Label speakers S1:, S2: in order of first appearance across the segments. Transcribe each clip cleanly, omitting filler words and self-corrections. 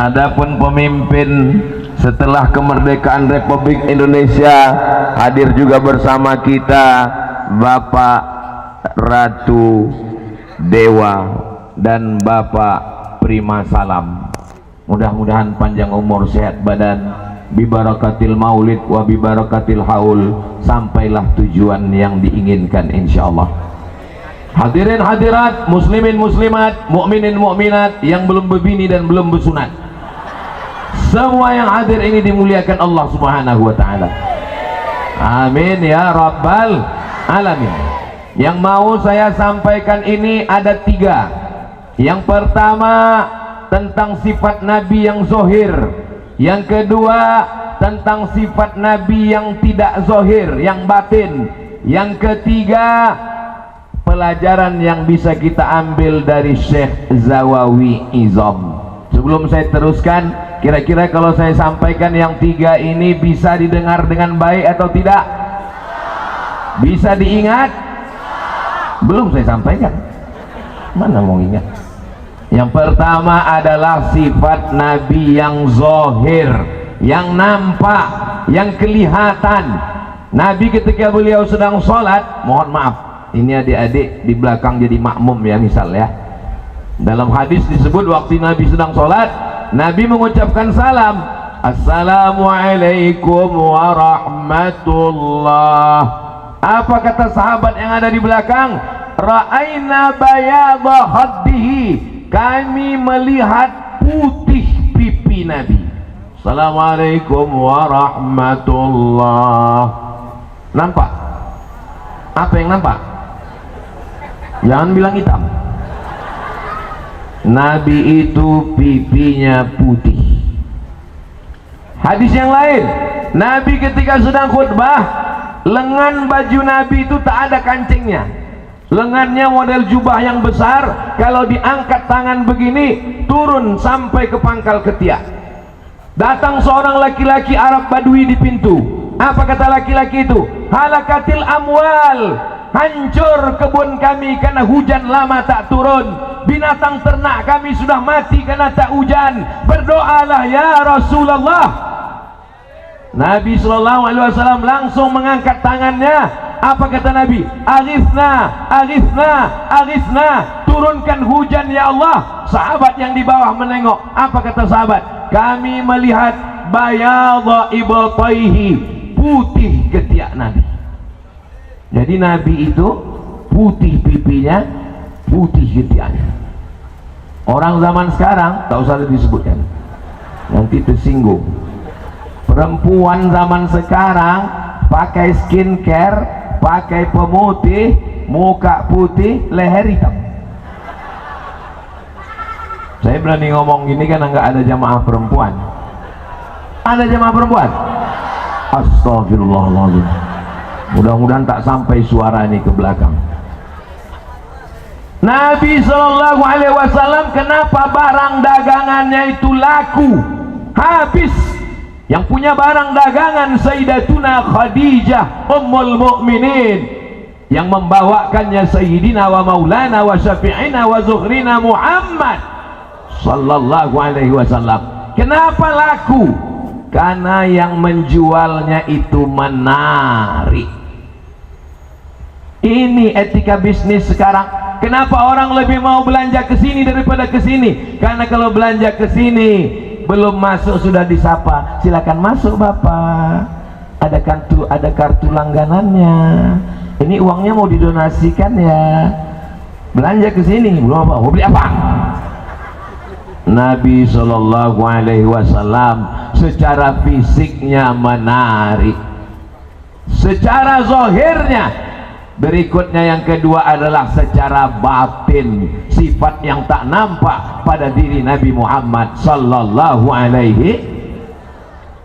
S1: Adapun pemimpin setelah kemerdekaan Republik Indonesia, hadir juga bersama kita Bapak Ratu Dewa dan Bapak Prima Salam. Mudah-mudahan panjang umur, sehat badan, bibarakatil maulid wa bibarakatil haul, sampailah tujuan yang diinginkan insyaallah. Hadirin hadirat, muslimin muslimat, mukminin mukminat yang belum berbini dan belum bersunat, semua yang hadir ini dimuliakan Allah Subhanahu wa taala. Amin ya rabbal alamin. Yang mau saya sampaikan ini ada 3. Yang pertama tentang sifat Nabi yang zahir. Yang kedua tentang sifat Nabi yang tidak zahir, yang batin. Yang ketiga pelajaran yang bisa kita ambil dari Syekh Zawawi Izam. Sebelum saya teruskan, kira-kira kalau saya sampaikan yang 3 ini bisa didengar dengan baik atau tidak? Bisa diingat? Belum saya sampaikan, mana mau ingat? Yang pertama adalah sifat Nabi yang zahir, yang nampak, yang kelihatan. Nabi ketika beliau sedang sholat, mohon maaf, ini adik-adik di belakang jadi makmum ya, misal ya, dalam hadis disebut waktu Nabi sedang sholat, Nabi mengucapkan salam, Assalamualaikum warahmatullah. Apa kata sahabat yang ada di belakang? Ra'aina bayadha khaddihi, kami melihat putih pipi Nabi. Assalamualaikum warahmatullah. Nampak? Apa yang nampak? Jangan bilang hitam. Nabi itu pipinya putih. Hadis yang lain, Nabi ketika sedang khutbah, lengan baju Nabi itu tak ada kancingnya. Lengannya model jubah yang besar, kalau diangkat tangan begini turun sampai ke pangkal ketiak. Datang seorang laki-laki Arab Badui di pintu. Apa kata laki-laki itu? Halakatil amwal, hancur kebun kami karena hujan lama tak turun. Binatang ternak kami sudah mati karena tak hujan. Berdoalah ya Rasulullah. Nabi SAW langsung mengangkat tangannya. Apa kata Nabi? Aghithna, aghithna, aghithna, turunkan hujan ya Allah. Sahabat yang di bawah menengok. Apa kata sahabat? Kami melihat bayadha ibtaihi, putih ketiak Nabi. Jadi Nabi itu putih pipinya, putih ketiaknya. Orang zaman sekarang tak usah disebutkan, nanti tersinggung. Perempuan zaman sekarang pakai skincare, pakai pemutih, muka putih, leher hitam. Saya berani ngomong gini karena nggak ada jamaah perempuan. Ada jamaah perempuan? Astagfirullahaladzim. Mudah-mudahan tak sampai suara ini ke belakang. Nabi SAW kenapa barang dagangannya itu laku, habis? Yang punya barang dagangan Sayyidatuna Khadijah Ummul Mukminin, yang membawakannya Sayyidina wa Maulana wa Syafi'ina wa Zuhrina Muhammad sallallahu alaihi wasallam. Kenapa laku? Karena yang menjualnya itu menarik. Ini etika bisnis sekarang. Kenapa orang lebih mau belanja ke sini daripada ke sini? Karena kalau belanja ke sini belum masuk sudah disapa, silakan masuk Bapak. Ada kartu langganannya. Ini uangnya mau didonasikan ya. Belanja ke sini belum apa? Mau beli apa? Nabi Shallallahu Alaihi Wasallam secara fisiknya menarik, secara zahirnya. Berikutnya yang kedua adalah secara batin, sifat yang tak nampak pada diri Nabi Muhammad Sallallahu Alaihi.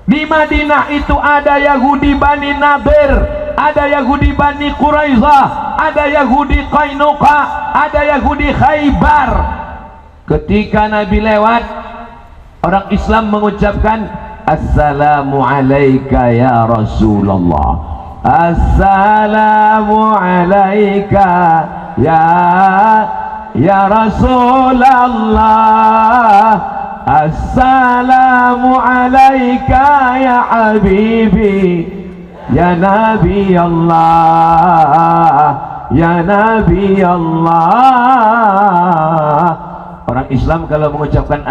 S1: Di Madinah itu ada Yahudi Bani Nadir, ada Yahudi Bani Quraisyah, ada Yahudi Qainuqa, ada Yahudi Khaybar. Ketika Nabi lewat, orang Islam mengucapkan Assalamu alayka ya Rasulullah, Assalamu alayka ya Rasulullah, Assalamu alaika ya habibi ya nabi Allah ya nabi Allah. Orang Islam kalau mengucapkan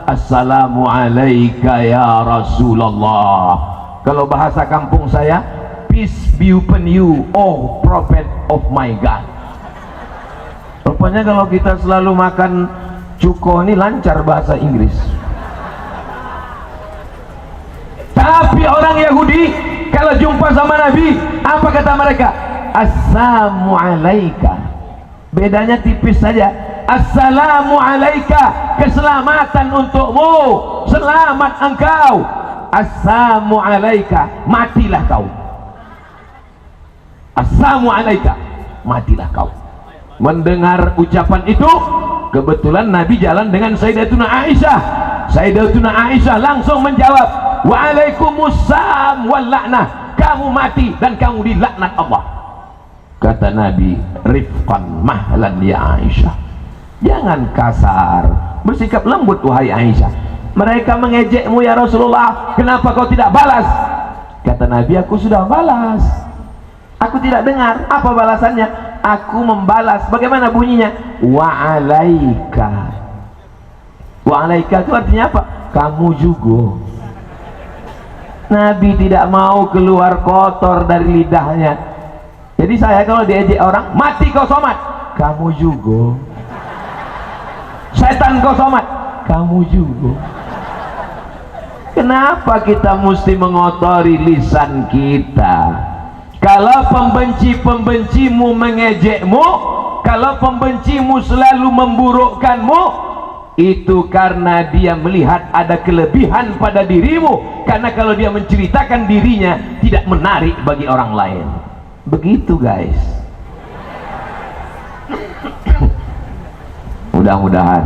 S1: assalamu alaika ya Rasulullah. Kalau bahasa kampung saya, peace be upon you, oh prophet of my God. Rupanya kalau kita selalu makan cuko ini lancar bahasa Inggris. Tapi orang Yahudi kalau jumpa sama Nabi, apa kata mereka? Assalamu alaika. Bedanya tipis saja. Assalamu alaika, keselamatan untukmu, selamat engkau. Assalamu alaika, matilah kau. Assalamu alaika, matilah kau. Mendengar ucapan itu, kebetulan Nabi jalan dengan Sayyidatuna Aisyah. Sayyidatuna Aisyah langsung menjawab, waalaikumsalam wal la'nah, kamu mati dan kamu dilaknat Allah. Kata Nabi, rifqan mahlan ya Aisyah, jangan kasar, bersikap lembut wahai Aisyah. Mereka mengejekmu ya Rasulullah, kenapa kau tidak balas? Kata Nabi, aku sudah balas. Aku tidak dengar. Apa balasannya? Aku membalas. Bagaimana bunyinya? Wa'alaika. Wa'alaika itu artinya apa? Kamu juga. Nabi tidak mau keluar kotor dari lidahnya. Jadi saya kalau diejek orang, mati kau somat, kamu juga. Setan kau somat, kamu juga. Kenapa kita mesti mengotori lisan kita? Kalau pembenci-pembencimu mengejekmu, kalau pembencimu selalu memburukkanmu, itu karena dia melihat ada kelebihan pada dirimu. Karena kalau dia menceritakan dirinya, tidak menarik bagi orang lain. Begitu guys. Mudah-mudahan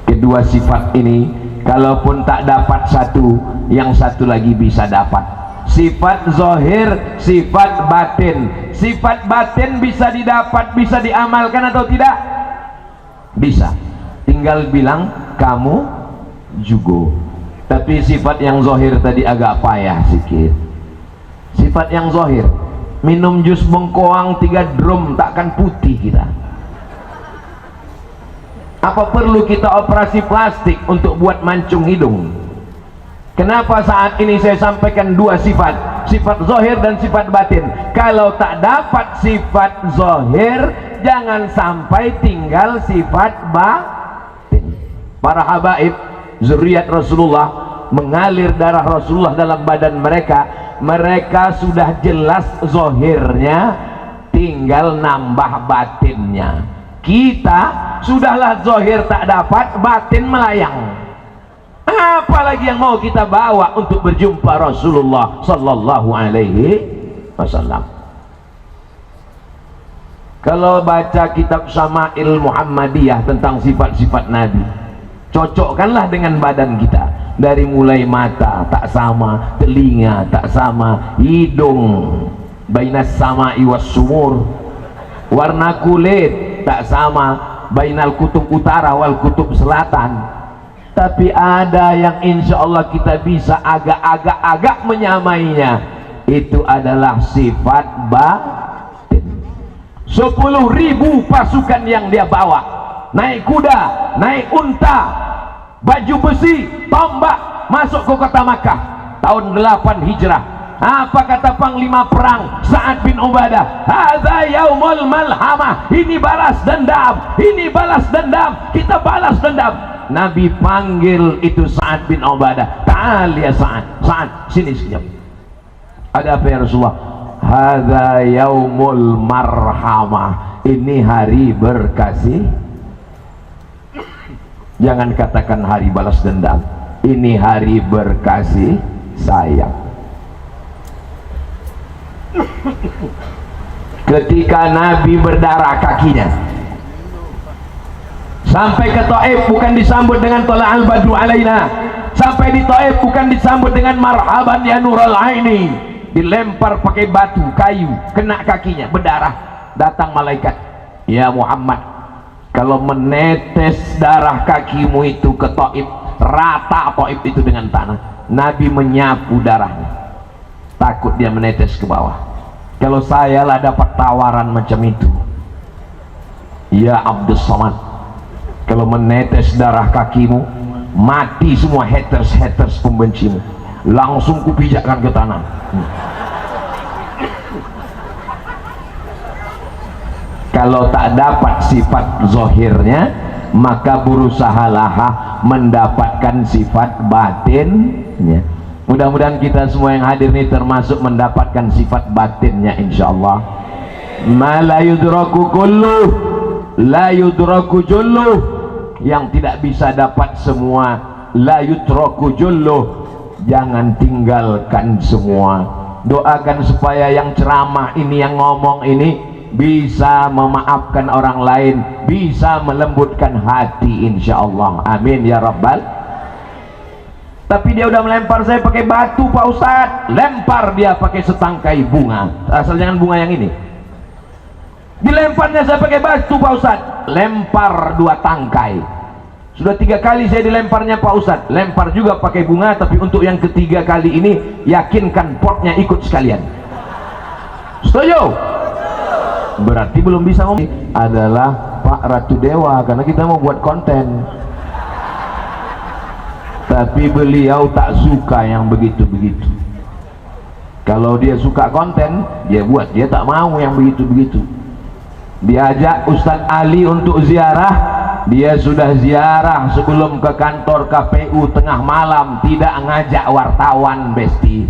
S1: kedua sifat ini, kalaupun tak dapat satu, yang satu lagi bisa dapat. Sifat zahir, sifat batin. Sifat batin bisa didapat, bisa diamalkan atau tidak? Bisa. Tinggal bilang kamu juga. Tapi sifat yang zahir tadi agak payah sedikit. Sifat yang zahir, minum jus bengkoang 3 drum takkan putih kita. Apa perlu kita operasi plastik untuk buat mancung hidung? Kenapa saat ini saya sampaikan dua sifat, sifat zahir dan sifat batin? Kalau tak dapat sifat zahir, jangan sampai tinggal sifat batin. Para habaib zuriat Rasulullah, mengalir darah Rasulullah dalam badan mereka, mereka sudah jelas zahirnya, tinggal nambah batinnya. Kita sudahlah zahir tak dapat, batin melayang. Apalagi yang mau kita bawa untuk berjumpa Rasulullah sallallahu alaihi wasallam? Kalau baca kitab Syama'il Muhammadiyah tentang sifat-sifat Nabi, cocokkanlah dengan badan kita. Dari mulai mata tak sama, telinga tak sama, hidung bainas sama'i was sumur, warna kulit tak sama, bainal kutub utara wal kutub selatan. Tapi ada yang insya Allah kita bisa agak-agak menyamainya. Itu adalah sifat batin. 10.000 pasukan yang dia bawa, naik kuda, naik unta, baju besi, tombak, masuk ke kota Makkah tahun 8 Hijrah. Apa kata panglima perang Sa'ad bin Ubadah? Hadza yaumul malhamah. Ini balas dendam, ini balas dendam, kita balas dendam. Nabi panggil itu Sa'ad bin Ubadah, ta'al ya Sa'ad, Sa'ad sini sekejap. Ada apa ya Rasulullah? Hadza yaumul marhamah. Ini hari berkasih. Jangan katakan hari balas dendam, ini hari berkasih sayang. Ketika Nabi berdarah kakinya sampai ke Taif, bukan disambut dengan tola'al badru alaina. Sampai di Taif bukan disambut dengan marhaban ya nurul aini, dilempar pakai batu kayu, kena kakinya, berdarah. Datang malaikat, ya Muhammad, kalau menetes darah kakimu itu ke Taif, rata Taif itu dengan tanah. Nabi menyapu darahnya, takut dia menetes ke bawah. Kalau saya lah dapat tawaran macam itu, ya Abdus Somad, kalau menetes darah kakimu, mati semua haters pembencimu, langsung kupijakkan ke tanah. Kalau tak dapat sifat zohirnya, maka berusahalah mendapatkan sifat batinnya. Mudah-mudahan kita semua yang hadir ini termasuk mendapatkan sifat batinnya, insyaallah. Ma la yudraku kulluh, la yudraku julluh, yang tidak bisa dapat semua, la yudraku julluh, jangan tinggalkan semua. Doakan supaya yang ceramah ini, yang ngomong ini bisa memaafkan orang lain, bisa melembutkan hati, insyaallah. Amin ya rabbal. Tapi dia udah melempar saya pakai batu, Pak Ustadz. Lempar dia pakai setangkai bunga, asal jangan bunga yang ini. Dilemparnya saya pakai batu, Pak Ustadz. Lempar 2 tangkai. Sudah 3 kali saya dilemparnya, Pak Ustadz. Lempar juga pakai bunga, tapi untuk yang ketiga kali ini yakinkan potnya ikut sekalian. Setuju? Berarti belum bisa ngomong. Adalah Pak Ratu Dewa, karena kita mau buat konten. Tapi beliau tak suka yang begitu-begitu. Kalau dia suka konten, dia buat. Dia tak mau yang begitu-begitu. Diajak Ustadz Ali untuk ziarah, dia sudah ziarah sebelum ke kantor KPU tengah malam, tidak ngajak wartawan, besti.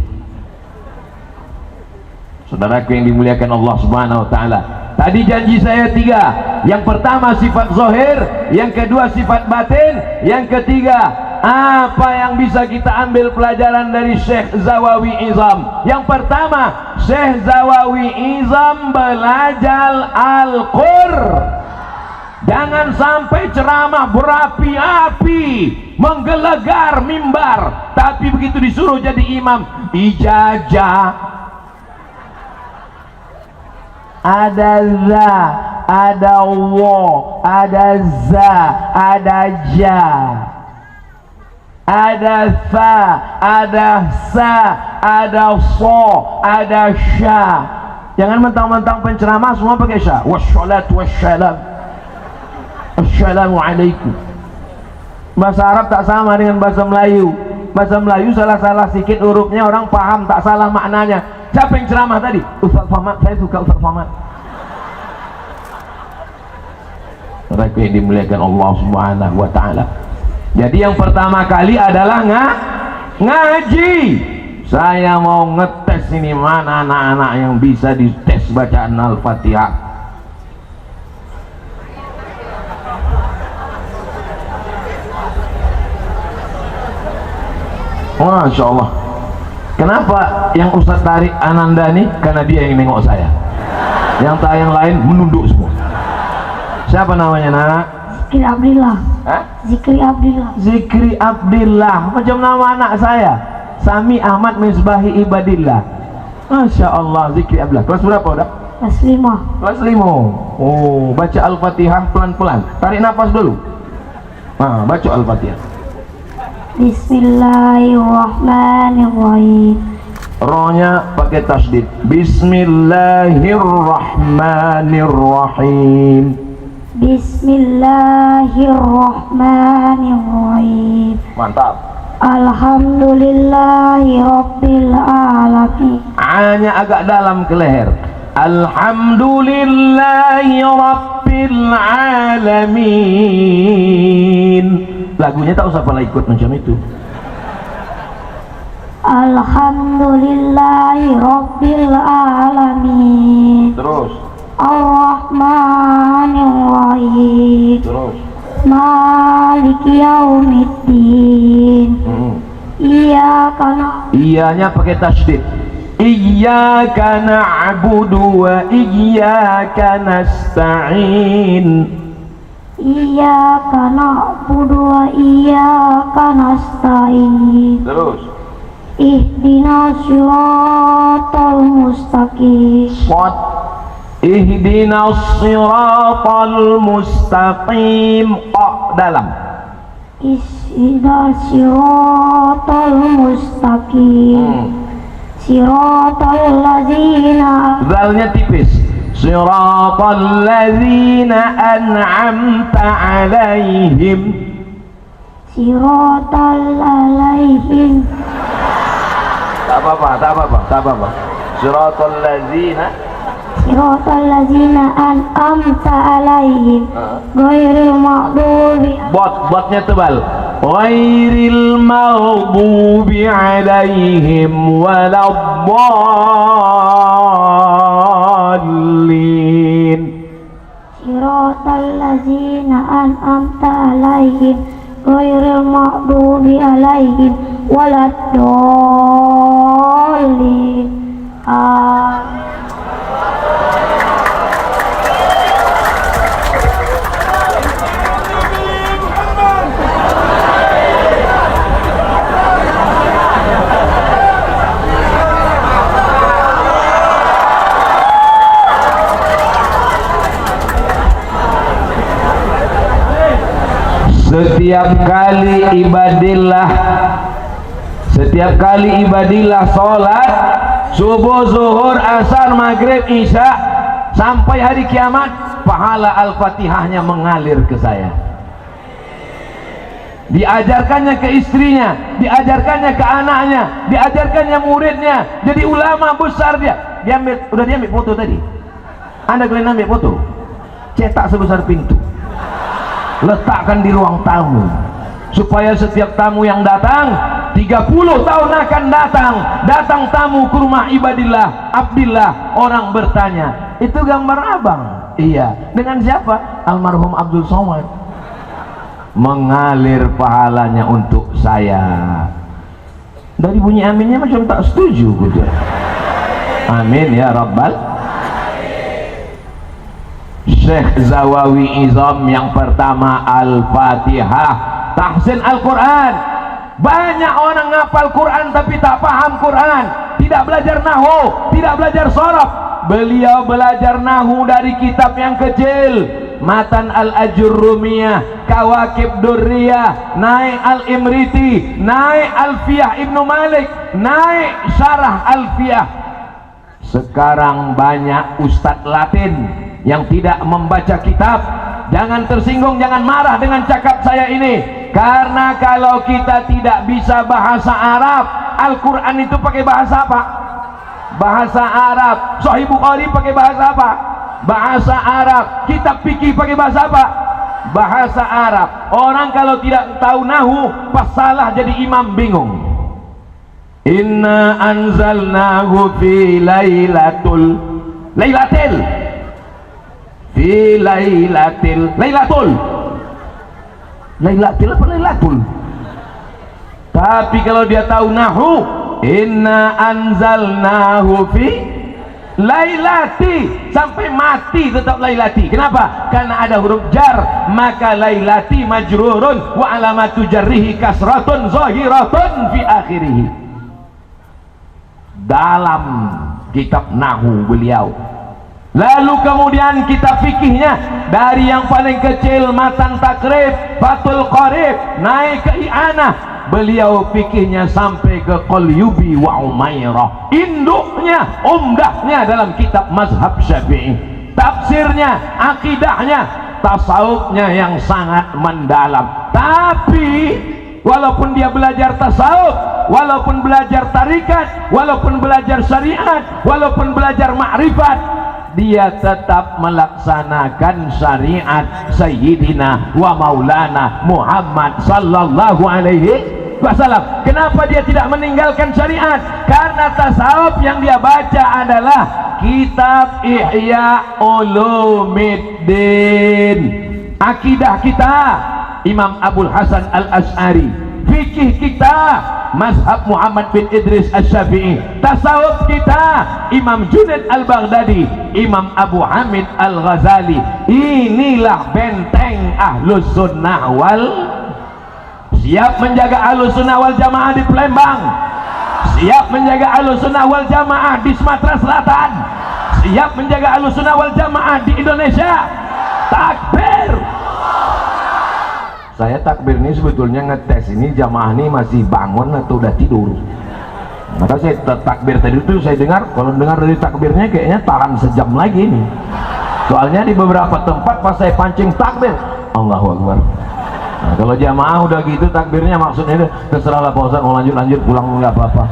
S1: Saudaraku yang dimuliakan Allah Subhanahu wa taala, tadi janji saya 3. Yang pertama sifat zahir, yang kedua sifat batin, yang ketiga apa yang bisa kita ambil pelajaran dari Syekh Zawawi Izam. Yang pertama, Syekh Zawawi Izam belajar Al-Qur'an. Jangan sampai ceramah berapi-api, menggelegar mimbar, tapi begitu disuruh jadi imam, ijazah, ada za, ada wa, ada za, ada ja, ada fa, ada sa, ada so, ada sya. Jangan mentang-mentang penceramah semua pakai sya. Wassalatu wassalam, assalamualaikum. Bahasa Arab tak sama dengan bahasa Melayu. Bahasa Melayu salah-salah sedikit hurufnya orang paham, tak salah maknanya. Siapa yang ceramah tadi? Ustaz Somad. Saya suka Ustaz Somad. Mereka yang dimuliakan Allah Subhanahu wa taala. Jadi yang pertama kali adalah ngaji. Saya mau ngetes ini, mana anak-anak yang bisa dites bacaan Al-Fatihah. Masya Allah. Kenapa yang Ustadz tarik Ananda nih? Karena dia yang nengok saya. Yang lain menunduk semua. Siapa namanya, nak?
S2: Zikri Abdillah.
S1: Hah?
S2: Zikri Abdillah.
S1: Zikri Abdillah, macam nama anak saya. Sami Ahmad Misbahi Ibadillah. Masya Allah, Zikri Abdillah. Kelas berapa udah?
S2: Kelas 5.
S1: Kelas 5. Oh, baca Al-Fatihah pelan-pelan. Tarik nafas dulu. Nah, baca Al-Fatihah.
S2: Bismillahirrahmanirrahim.
S1: Rohnya pakai tasdid. Bismillahirrahmanirrahim.
S2: Bismillahirrahmanirrahim.
S1: Mantap.
S2: Alhamdulillahirabbil alamin.
S1: A-nya agak dalam ke leher. Alhamdulillahirabbil alamin. Lagunya tak usah pernah ikut macam itu.
S2: Alhamdulillahirabbil alamin.
S1: Terus.
S2: Ar-Rahmanir-Rahim.
S1: Terus.
S2: Maliki yaumiddin. Iyanya
S1: pakai tasydid. Iyyaka na'budu wa iyyaka nasta'in.
S2: Iyyaka na'budu wa iyyaka nasta'in.
S1: Terus.
S2: Ihdinas siratal mustaqim.
S1: Ihdinas siratal mustaqim. Dalam.
S2: Ihdinas siratal mustaqim. Siratal ladzina.
S1: Zalnya tipis. Siratal ladzina an'amta alaihim.
S2: Siratal alaihim.
S1: Tak apa-apa. Siratal ladzina
S2: an'amta alaihim ghairil maghdubi.
S1: Botnya tebal. Ghairil maghdubi alaihim waladdallin.
S2: Siratal ladzina an'amta alaihim ghairil maghdubi alaihim waladdallin.
S1: Setiap kali ibadillah sholat subuh, zuhur, asar, maghrib, isya sampai hari kiamat, pahala al-fatihahnya mengalir ke saya. Diajarkannya ke istrinya, diajarkannya ke anaknya, diajarkannya muridnya, jadi ulama besar dia. Udah diambil foto tadi. Anda kalian ambil foto, cetak sebesar pintu, letakkan di ruang tamu, supaya setiap tamu yang datang 30 tahun akan datang tamu ke rumah ibadillah Abdillah, orang bertanya, itu gambar abang? Iya. Dengan siapa? Almarhum Abdul Somad. Mengalir pahalanya untuk saya. Dari bunyi aminnya macam tak setuju gitu. Amin ya rabbal. Syekh Zawawi Izam yang pertama Al-Fatihah, tahsin Al-Quran. Banyak orang ngapal Quran tapi tak paham Quran, tidak belajar nahu, tidak belajar sorof. Beliau belajar nahu dari kitab yang kecil, Matan Al-Ajurrumiyah, Kawakib Durriyah, naik Al-Imriti, naik Alfiyah Ibnu Malik, naik Syarah Alfiyah. Sekarang banyak ustadz Latin yang tidak membaca kitab. Jangan tersinggung, jangan marah dengan cakap saya ini. Karena kalau kita tidak bisa bahasa Arab, Al-Quran itu pakai bahasa apa? Bahasa Arab. Sahih Bukhari pakai bahasa apa? Bahasa Arab. Kitab fikih pakai bahasa apa? Bahasa Arab. Orang kalau tidak tahu nahu, pas salah jadi imam bingung. Inna anzalnahu fi lailatul apa lailatul. Tapi kalau dia tahu nahu, inna anzalnahu fi lailati, sampai mati tetap lailati. Kenapa? Karena ada huruf jar, maka lailati majrurun wa alamatu jarrihi kasratun zahiratun fi akhirih. Dalam kitab nahu beliau. Lalu kemudian kitab fikihnya, dari yang paling kecil Matan Takrib, Fathul Qarib, naik ke I'anah. Beliau fikihnya sampai ke Qalyubi wa Umairah, induknya, umdahnya dalam kitab mazhab Syafi'i, tafsirnya, akidahnya, tasawufnya yang sangat mendalam. Tapi walaupun dia belajar tasawuf, walaupun belajar tarikat, walaupun belajar syariat, walaupun belajar ma'rifat, dia tetap melaksanakan syariat Sayyidina wa Maulana Muhammad sallallahu alaihi wasallam. Kenapa dia tidak meninggalkan syariat? Karena tasawuf yang dia baca adalah kitab Ihya Ulumuddin. Akidah kita Imam Abul Hasan Al-Asy'ari, fikih kita mazhab Muhammad bin Idris Asy-Syafi'i, tasawuf kita Imam Junaid Al-Baghdadi, Imam Abu Hamid Al-Ghazali. Inilah benteng Ahlus Sunnah wal. Siap menjaga Ahlus Sunnah wal Jamaah di Palembang, siap menjaga Ahlus Sunnah wal Jamaah di Sumatera Selatan, siap menjaga Ahlus Sunnah wal Jamaah di Indonesia. Takbir. saya takbir ini sebetulnya ngetes ini jamaah ini masih bangun atau udah tidur. Maka saya takbir tadi itu saya dengar, kalau dengar dari takbirnya kayaknya tahan sejam lagi ini. Soalnya di beberapa tempat pas saya pancing takbir, Allahu Akbar. Nah, kalau jamaah udah gitu takbirnya maksudnya itu terserahlah Pak Ustaz, mau lanjut pulang nggak apa-apa.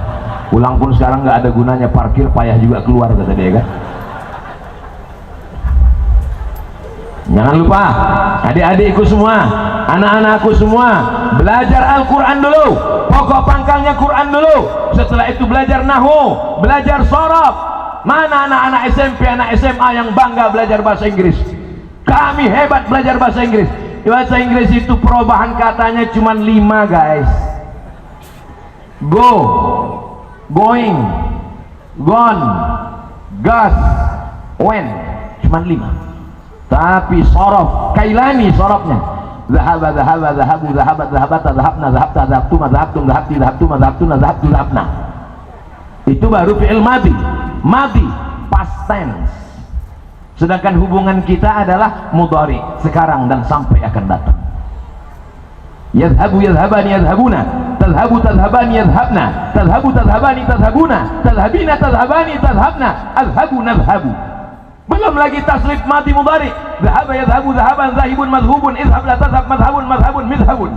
S1: Pulang pun sekarang nggak ada gunanya, parkir payah juga keluar kata dia kan. Jangan lupa adik-adikku semua, anak-anakku semua, belajar Al-Quran dulu, pokok pangkalnya Quran dulu. Setelah itu belajar nahwu, belajar sorof. Mana anak-anak SMP, anak SMA yang bangga belajar bahasa Inggris? Kami hebat belajar bahasa Inggris. Bahasa Inggris itu perubahan katanya cuma 5 guys. Go, going, gone, gas, when, cuma 5. Tapi sorof, kailani sorofnya. Zahaba, zahaba, zahabu, zahabat, zahabata, zahabna, zahabta, zahabtuma, zahabtum, zahabti, zahabtuma, zahabtuna, zahabtu, zahabna. Itu baru fi'il madhi. Madhi, past tense. Sedangkan hubungan kita adalah mudhari, sekarang dan sampai akan datang. Yadhabu, yadhabani, yadhabuna. Tadhabu, tadhabani, yadhabna. Tadhabu, tadhabani, tadhabuna. Tadhabina, tadhabani, tadhabna. Adhabu, nadhabu. Belum lagi tasrif mati mudhari. Dhahaba yadhabu dhahaban zahibun madhubun idhab la tadhab madhabun madhabun midhabun.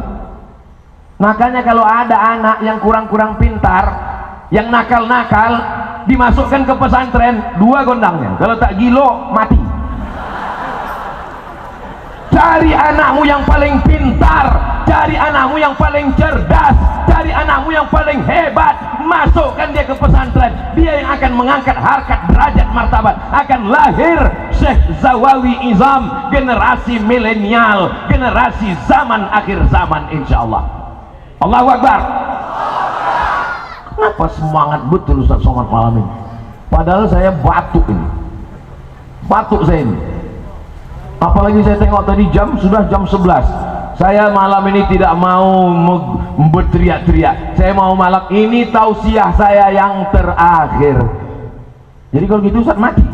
S1: Makanya kalau ada anak yang kurang-kurang pintar, yang nakal-nakal, dimasukkan ke pesantren, 2 gondangnya. Kalau tak gilo mati. Cari anakmu yang paling pintar, cari anakmu yang paling cerdas, cari anakmu yang paling hebat, masukkan dia ke pesantren. Dia yang akan mengangkat harkat, derajat, martabat. Akan lahir Syekh Zawawi Izam, generasi milenial, generasi zaman akhir zaman insyaallah. Allahu Akbar. Kenapa semangat betul Ustaz Somad malam ini? Padahal saya batuk ini, batuk saya ini. Apalagi saya tengok tadi sudah jam 11. Saya malam ini tidak mau berteriak-teriak. Saya mau malam ini tausiah saya yang terakhir. Jadi kalau gitu Ustaz mati.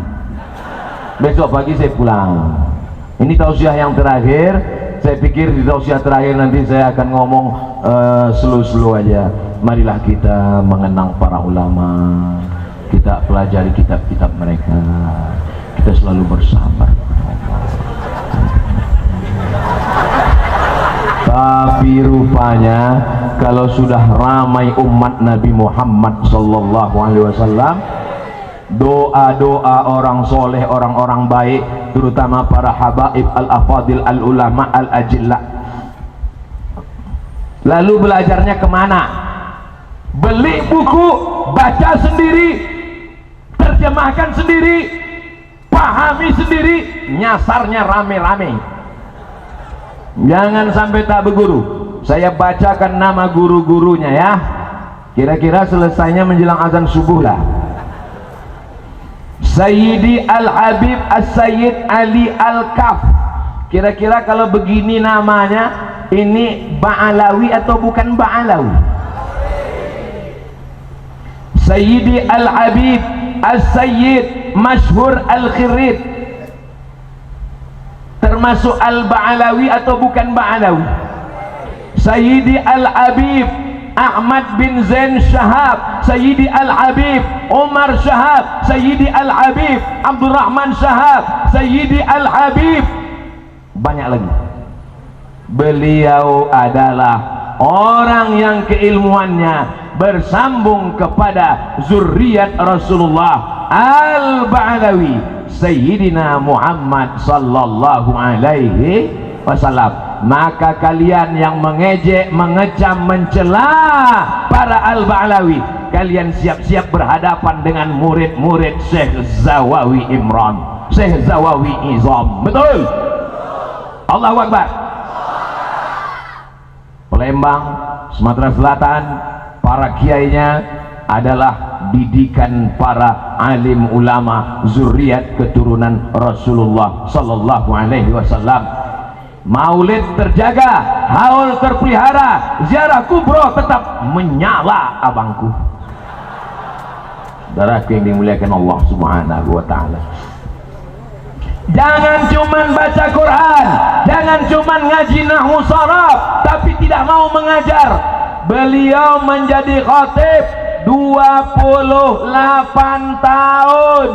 S1: Besok pagi saya pulang. Ini tausiah yang terakhir. Saya pikir di tausiah terakhir nanti saya akan ngomong slow-slow aja. Marilah kita mengenang para ulama. Kita pelajari kitab-kitab mereka. Kita selalu bersabar. Tapi rupanya kalau sudah ramai umat Nabi Muhammad sallallahu alaihi wasallam, doa-doa orang soleh, orang-orang baik, terutama para habaib al-afadil, al-ulama, al-ajillah. Lalu belajarnya kemana? Beli buku, baca sendiri, terjemahkan sendiri, pahami sendiri, nyasarnya rame-rame. Jangan sampai tak berguru. Saya bacakan nama guru-gurunya ya. Kira-kira selesainya menjelang azan subuh lah. Sayyidi Al-Habib As-Sayyid Ali Al-Kaf. Kira-kira kalau begini namanya, ini Ba'alawi atau bukan Ba'alawi? Sayyidi Al-Habib As-Sayyid Masyhur Al-Khirid, termasuk Al-Ba'alawi atau bukan Ba'alawi? Sayyidi Al-Habib Ahmad bin Zain Shahab, Sayyidi Al-Habib Umar Shahab, Sayyidi Al-Habib Abdurrahman Shahab, Sayyidi Al-Habib, banyak lagi. Beliau adalah orang yang keilmuannya bersambung kepada zuriat Rasulullah, Al-Ba'alawi Sayyidina Muhammad sallallahu alaihi wasallam. Maka kalian yang mengejek, mengecam, mencela para Al-Ba'alawi, kalian siap-siap berhadapan dengan murid-murid Syekh Zawawi Imran, Syekh Zawawi Izam. Betul? Allahu Akbar. Palembang, Sumatera Selatan, para kiainya adalah didikan para alim ulama zuriat keturunan Rasulullah sallallahu alaihi wasallam. Maulid terjaga, haul terpelihara, ziarah kubro tetap menyala abangku. Saudaraku yang dimuliakan Allah Subhanahu wa taala. Jangan cuman baca Quran, jangan cuman ngaji nahwu sharaf, tapi tidak mau mengajar. Beliau menjadi khatib 28 tahun.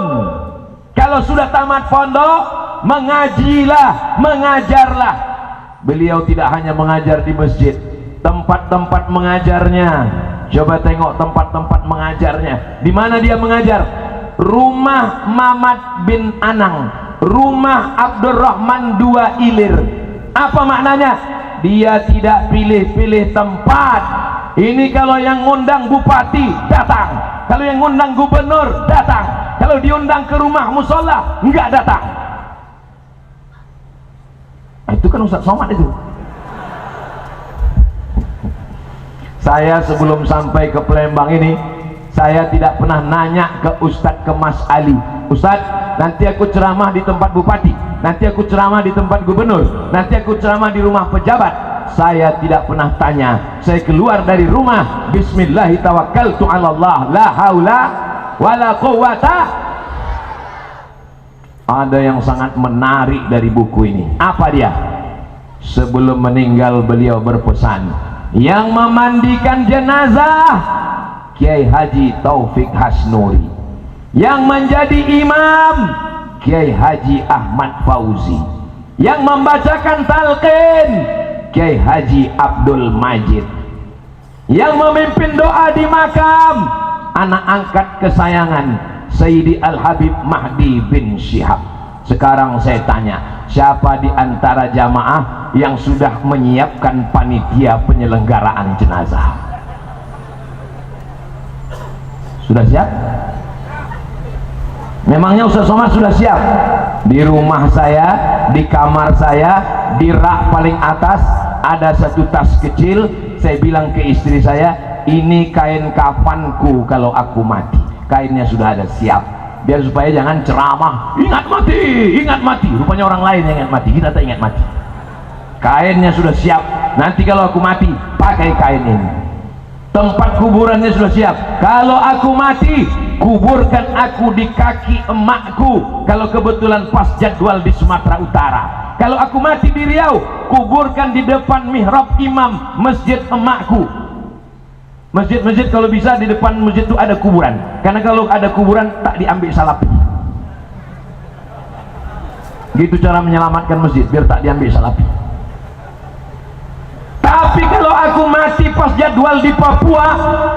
S1: Kalau sudah tamat pondok, mengajilah, mengajarlah. Beliau tidak hanya mengajar di masjid, tempat-tempat mengajarnya. Coba tengok tempat-tempat mengajarnya. Di mana dia mengajar? Rumah Mamat bin Anang, rumah Abdurrahman II Ilir. Apa maknanya? Dia tidak pilih-pilih tempat. Ini kalau yang ngundang bupati datang, kalau yang ngundang gubernur datang, kalau diundang ke rumah musola enggak datang. Itu kan Ustaz Somad itu. Saya sebelum sampai ke Palembang ini, saya tidak pernah nanya ke Ustadz, ke Mas Ali, Ustadz, nanti aku ceramah di tempat bupati, nanti aku ceramah di tempat gubernur, nanti aku ceramah di rumah pejabat. Saya tidak pernah tanya. Saya keluar dari rumah, bismillahi tawakkaltu ala Allah, la haula wala quwata. Ada yang sangat menarik dari buku ini. Apa dia? Sebelum meninggal beliau berpesan, yang memandikan jenazah Kiai Haji Taufik Hasnuri, yang menjadi imam Kiai Haji Ahmad Fauzi, yang membacakan talqin Kiai Haji Abdul Majid, yang memimpin doa di makam anak angkat kesayangan Sayyidi Al-Habib Mahdi bin Syihab. Sekarang saya tanya, siapa di antara jamaah yang sudah menyiapkan panitia penyelenggaraan jenazah? Sudah siap? Memangnya Ustaz Somad sudah siap? Di rumah saya, di kamar saya, di rak paling atas ada satu tas kecil. Saya bilang ke istri saya, ini kain kafanku kalau aku mati. Kainnya sudah ada siap, biar supaya jangan ceramah ingat mati, ingat mati. Rupanya orang lain yang ingat mati, kita tak ingat mati. Kainnya sudah siap, nanti kalau aku mati pakai kain ini. Tempat kuburannya sudah siap, kalau aku mati kuburkan aku di kaki emakku, kalau kebetulan pas jadwal di Sumatera Utara. Kalau aku mati di Riau, kuburkan di depan mihrab imam masjid emakku. Masjid-masjid kalau bisa di depan masjid itu ada kuburan, karena kalau ada kuburan tak diambil salapi. Gitu cara menyelamatkan masjid, biar tak diambil salapi. Tapi kalau aku mati pas jadwal di Papua,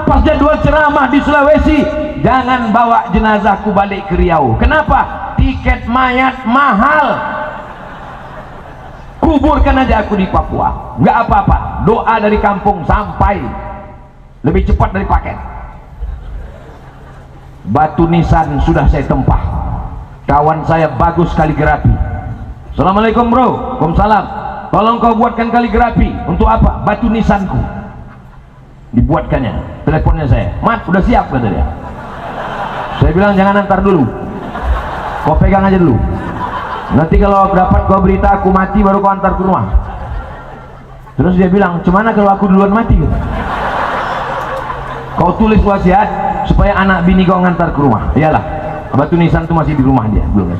S1: pas jadwal ceramah di Sulawesi, jangan bawa jenazahku balik ke Riau. Kenapa? Tiket mayat mahal. Kuburkan aja aku di Papua, nggak apa-apa. Doa dari kampung sampai lebih cepat dari paket. Batu nisan sudah saya tempah. Kawan saya bagus kaligrafi. Assalamualaikum bro. Waalaikumsalam. Tolong kau buatkan kaligrafi. Untuk apa? Batu nisanku. Dibuatkannya. Teleponnya saya. Mat, udah siap kata dia. Saya bilang jangan antar dulu. Kau pegang aja dulu. Nanti kalau dapat kau berita aku mati baru kau antar ke rumah. Terus dia bilang, "Cemana kalau aku duluan mati?" Kau tulis wasiat supaya anak bini kau ngantar ke rumah. Iyalah, batu nisan itu masih di rumah dia, belum.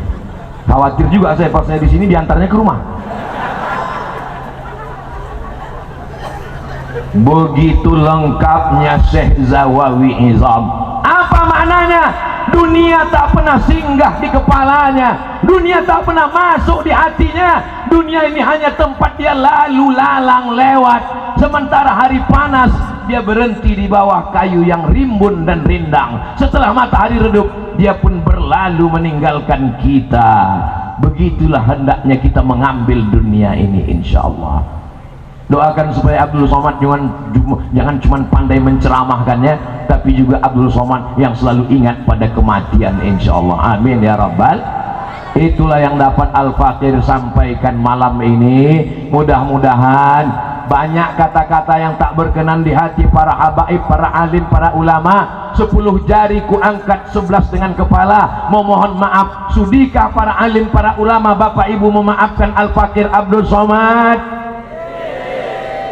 S1: Khawatir juga saya pas saya di sini diantarnya ke rumah. Begitu lengkapnya Syekh Zawawi Izam. Apa maknanya? Dunia tak pernah singgah di kepalanya, dunia tak pernah masuk di hatinya. Dunia ini hanya tempat dia lalu lalang lewat. Sementara hari panas dia berhenti di bawah kayu yang rimbun dan rindang. Setelah matahari redup, dia pun berlalu meninggalkan kita. Begitulah hendaknya kita mengambil dunia ini, insya Allah. Doakan supaya Abdul Somad jangan cuma pandai menceramahkannya, tapi juga Abdul Somad yang selalu ingat pada kematian, insya Allah. Amin ya Rabbal. Itulah yang dapat Al-Fakir sampaikan malam ini. Mudah-mudahan banyak kata-kata yang tak berkenan di hati para habaib, para alim, para ulama. 10 jari ku angkat, 11 dengan kepala memohon maaf. Sudikah para alim, para ulama, bapak ibu memaafkan Al-Fakir Abdul Somad?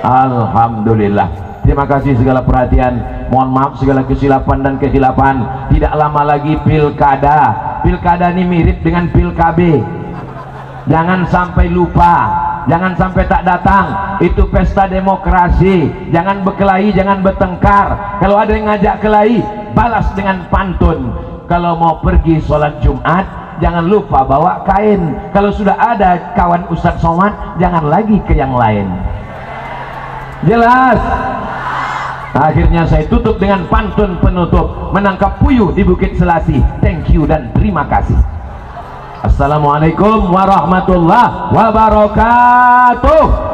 S1: Alhamdulillah. Terima kasih segala perhatian. Mohon maaf segala kesilapan dan kehilapan. Tidak lama lagi pilkada. Pilkada ini mirip dengan pilkabe. Jangan sampai lupa, jangan sampai tak datang. Itu pesta demokrasi. Jangan berkelahi, jangan bertengkar. Kalau ada yang ngajak kelahi, balas dengan pantun. Kalau mau pergi sholat Jumat, jangan lupa bawa kain. Kalau sudah ada kawan Ustadz Somad, jangan lagi ke yang lain. Jelas? Akhirnya saya tutup dengan pantun penutup. Menangkap puyuh di Bukit Selasih. Thank you dan terima kasih. Assalamualaikum warahmatullahi wabarakatuh.